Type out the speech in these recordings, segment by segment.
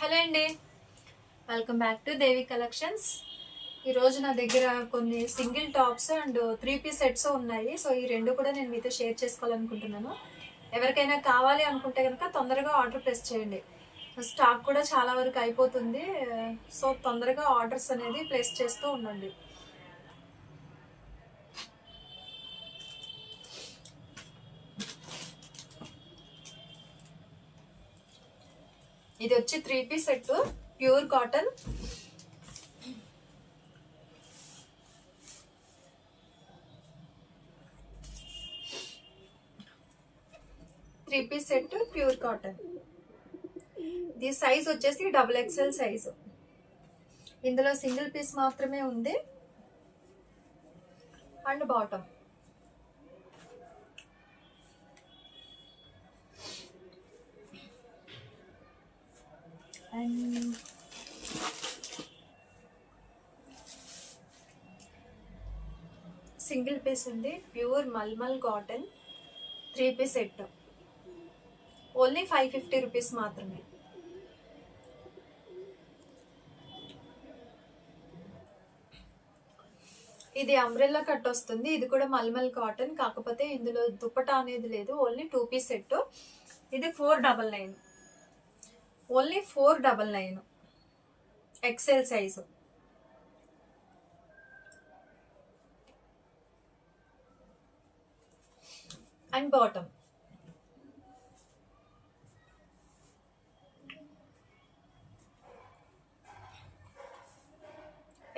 Hello అండి, welcome back to Devi collections. ఈరోజు నా దగ్గర కొన్ని single tops and 3 piece sets ఉన్నాయి. సో ఈ రెండు కూడా నేను మీతో షేర్ చేసుకోవాలనుకుంటున్నాను. ఎవరికైనా కావాలి అనుకుంటే కనుక తొందరగా ఆర్డర్ ప్లేస్ చేయండి. స్టాక్ కూడా చాలా వరకు అయిపోతుంది. సో తొందరగా ఆర్డర్స్ అనేది ప్లేస్ చేస్తూ ఉండండి. ఇది వచ్చి 3 piece set, pure cotton. Set pure cotton. ఇది సైజ్ వచ్చేసి XXL సైజు. ఇందులో సింగిల్ పీస్ మాత్రమే ఉంది. And bottom and single piece ఉంది. Pure mulmul cotton 3 piece set. Only 550 rupees మాత్రమే. ఇది అంబ్రెల్లా కట్ వస్తుంది. ఇది కూడా మల్మల్ కాటన్, కాకపోతే ఇందులో దుప్పటా అనేది లేదు. Only 2 piece set. ఇది 499, only 499 XL size. And bottom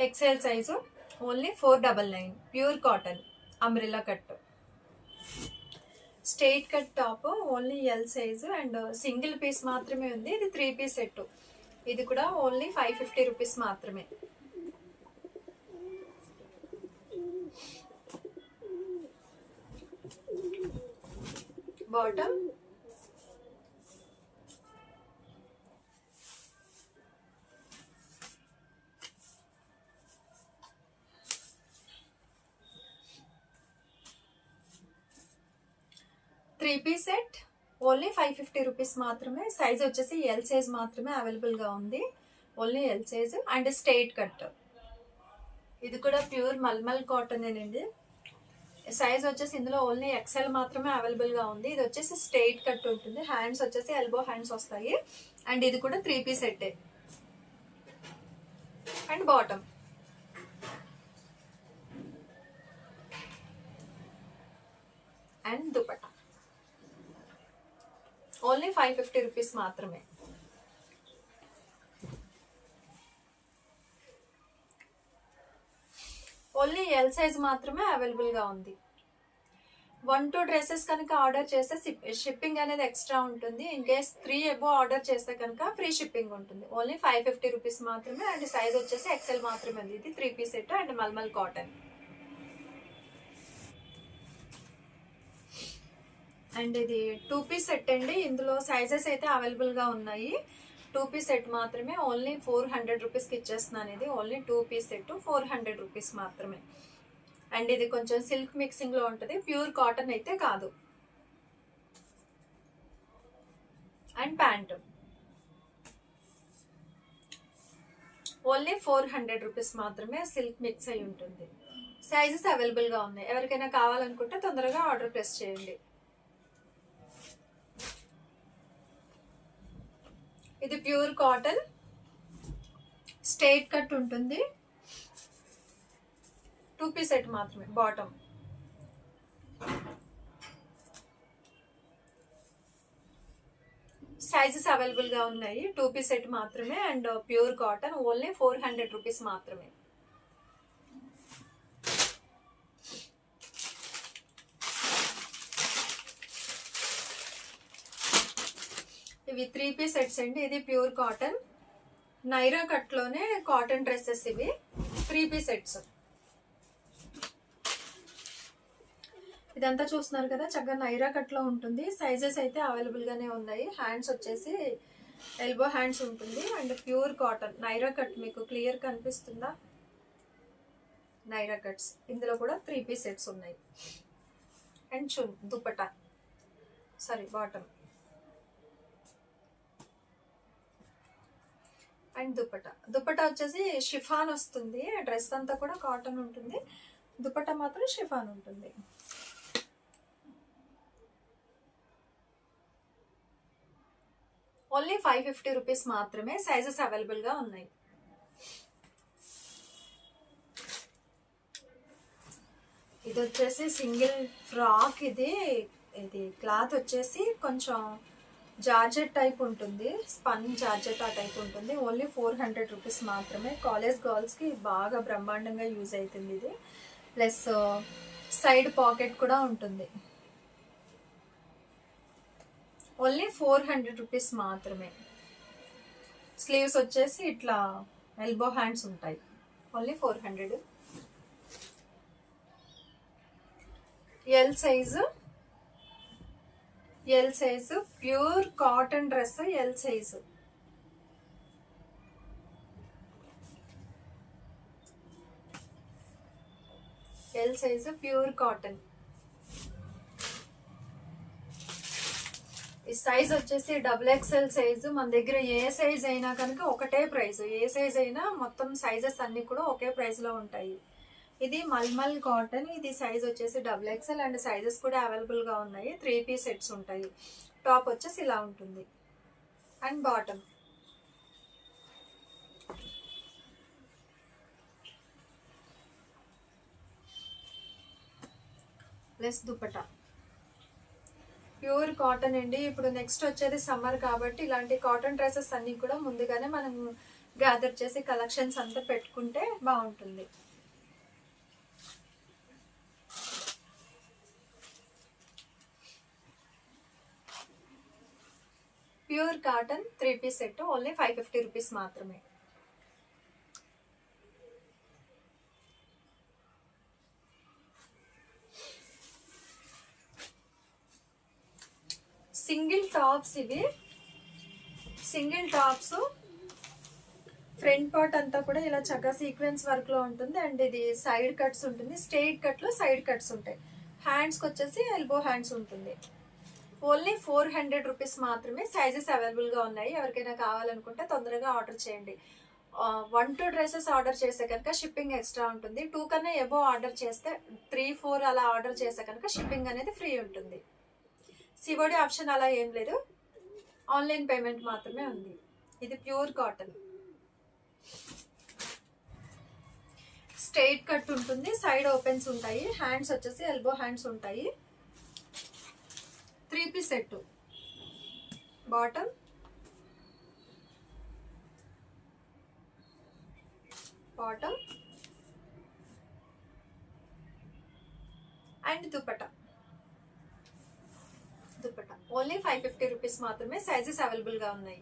XL size, only 499. Pure cotton umbrella cut. Straight cut top, only L size and single piece మాత్రమే ఉంది. ఇది 3 పీస్ సెట్. ఇది కూడా ఓన్లీ 550 రూపీస్ మాత్రమే. Bottom piece set, only 550 rupees మాత్రమే. Size వచ్చేసి L size మాత్రమే అవైలబుల్గా ఉంది. Only L size and straight cut. ఇది కూడా ప్యూర్ మల్మల్ కాటన్ ఏనండి. సైజ్ వచ్చేసి ఇందులో ఓన్లీ XL మాత్రమే అవైలబుల్గా ఉంది. ఇది వచ్చేసి స్ట్రైట్ కట్ ఉంటుంది. హ్యాండ్స్ వచ్చేసి ఎల్బో హ్యాండ్స్ వస్తాయి. అండ్ ఇది కూడా 3 పీస్ సెట్టే. And bottom and dupatta only 550 rupees మాత్రమే. ఓన్లీ L సైజ్ మాత్రమే అవైలబుల్గా ఉంది. 1-2 డ్రెస్సెస్ కనుక ఆర్డర్ చేస్తే షిప్పింగ్ అనేది ఎక్స్ట్రా ఉంటుంది. ఇన్ కేస్ 3 అబో ఆర్డర్ చేస్తే కనుక ఫ్రీ షిప్పింగ్ ఉంటుంది. ఓన్లీ 550 రూపీస్ మాత్రమే. అండ్ సైజ్ వచ్చేసి XL మాత్రమే ఉంది. ఇది 3 పీస్ సెట్ అండ్ మల్మల్ కాటన్. అండ్ ఇది 2 పీస్ సెట్ అండి. ఇందులో సైజెస్ అయితే అవైలబుల్గా ఉన్నాయి. 2 పీస్ సెట్ మాత్రమే. ఓన్లీ 400 రూపీస్కి ఇచ్చేస్తున్నాను. ఇది ఓన్లీ 2 పీస్ సెట్ 400 రూపీస్ మాత్రమే. అండ్ ఇది కొంచెం సిల్క్ మిక్సింగ్లో ఉంటుంది. ప్యూర్ కాటన్ అయితే కాదు. అండ్ ప్యాంట్ ఓన్లీ 400 రూపీస్ మాత్రమే. సిల్క్ మిక్స్ అయి ఉంటుంది. సైజెస్ అవైలబుల్గా ఉన్నాయి. ఎవరికైనా కావాలనుకుంటే తొందరగా ఆర్డర్ ప్లేస్ చేయండి. ఇది ప్యూర్ కాటన్, స్ట్రైట్ కట్ ఉంటుంది. 2 పీస్ సెట్ మాత్రమే. బాటమ్ సైజెస్ అవైలబుల్గా ఉన్నాయి. 2 పీస్ సెట్ మాత్రమే. And pure cotton only 400 rupees మాత్రమే. ఇవి 3 పీస్ సెట్స్ అండి. ఇది ప్యూర్ కాటన్ నైరా కట్లోనే కాటన్ డ్రెస్సెస్. ఇవి 3 పీస్ సెట్స్. ఇదంతా చూస్తున్నారు కదా, చక్కగా నైరా కట్లో ఉంటుంది. సైజెస్ అయితే అవైలబుల్గానే ఉన్నాయి. హ్యాండ్స్ వచ్చేసి ఎల్బో హ్యాండ్స్ ఉంటుంది. And pure cotton Naira cut. మీకు క్లియర్ కనిపిస్తుందా? నైరా కట్స్. ఇందులో కూడా 3 పీస్ సెట్స్ ఉన్నాయి. And dupatta, sorry bottom. And dupatta వచ్చేసి షిఫాన్ వస్తుంది. డ్రెస్ అంతా కూడా కాటన్ ఉంటుంది, దుపట్టా మాత్రం షిఫాన్ ఉంటుంది. ఓన్లీ 550 రూపీస్ మాత్రమే. సైజెస్ అవైలబుల్గా ఉన్నాయి. ఇది వచ్చేసి సింగిల్ ఫ్రాక్. ఇది క్లాత్ వచ్చేసి కొంచెం జార్జెట్ టైప్ ఉంటుంది, స్పన్ జార్జెట్ ఆ టైప్ ఉంటుంది. ఓన్లీ 400 రూపీస్ మాత్రమే. కాలేజ్ గర్ల్స్కి బాగా బ్రహ్మాండంగా యూజ్ అవుతుంది ఇది. ప్లస్ సైడ్ పాకెట్ కూడా ఉంటుంది. ఓన్లీ 400 రూపీస్ మాత్రమే. స్లీవ్స్ వచ్చేసి ఇట్లా ఎల్బో హ్యాండ్స్ ఉంటాయి. Only 400. L size pure cotton dress. L size pure cotton. ఈ సైజ్ వచ్చేసి XXL సైజు. మన దగ్గర ఏ సైజ్ అయినా కనుక ఒకటే ప్రైస్. ఏ సైజ్ అయినా మొత్తం సైజెస్ అన్ని కూడా ఒకే ప్రైస్ లో ఉంటాయి. ఇది మల్మల్ కాటన్. ఇది సైజ్ వచ్చేసి XXL అండ్ సైజెస్ కూడా అవైలబుల్ గా ఉన్నాయి. 3 పీస్ సెట్స్ ఉంటాయి. టాప్ వచ్చేసి ఇలా ఉంటుంది and bottom. Plus dupatta pure cotton అండి. ఇప్పుడు నెక్స్ట్ వచ్చేది సమ్మర్ కాబట్టి ఇలాంటి కాటన్ డ్రెస్సెస్ అన్ని కూడా ముందుగానే మనం గ్యాదర్ చేసి కలెక్షన్స్ అంతా పెట్టుకుంటే బాగుంటుంది. Pure cotton 3 piece set. Only 550 rupees మాత్రమే. Single tops. ఇవి సింగిల్ టాప్స్. ఫ్రంట్ పార్ట్ అంతా కూడా ఇలా చక్కగా సీక్వెన్స్ వర్క్ లో ఉంటుంది అండ్ ఇది సైడ్ కట్స్ ఉంటుంది. స్ట్రైట్ కట్ లో సైడ్ కట్స్ ఉంటాయి. హ్యాండ్స్కి వచ్చేసి ఎల్బో హ్యాండ్స్ ఉంటుంది. ఓన్లీ 400 రూపీస్ మాత్రమే. సైజెస్ అవైలబుల్ గా ఉన్నాయి. ఎవరికైనా కావాలనుకుంటే తొందరగా ఆర్డర్ చేయండి. 1-2 డ్రెస్సెస్ ఆర్డర్ చేస్తే కనుక షిప్పింగ్ ఎక్స్ట్రా ఉంటుంది. 2 కన్నా ఎబో ఆర్డర్ చేస్తే 3-4 అలా ఆర్డర్ చేస్తే కనుక షిప్పింగ్ అనేది ఫ్రీ ఉంటుంది. సిఓడి ఆప్షన్ అలా ఏం లేదు, ఆన్లైన్ పేమెంట్ మాత్రమే ఉంది. ఇది ప్యూర్ కాటన్. స్ట్రైట్ కట్ ఉంటుంది, సైడ్ ఓపెన్స్ ఉంటాయి. హ్యాండ్స్ వచ్చేసి ఎల్బో హ్యాండ్స్ ఉంటాయి. 3 piece set. Bottom, and dupatta. Only 550 rupees మాత్రమే. సైజెస్ అవైలబుల్ గా ఉన్నాయి.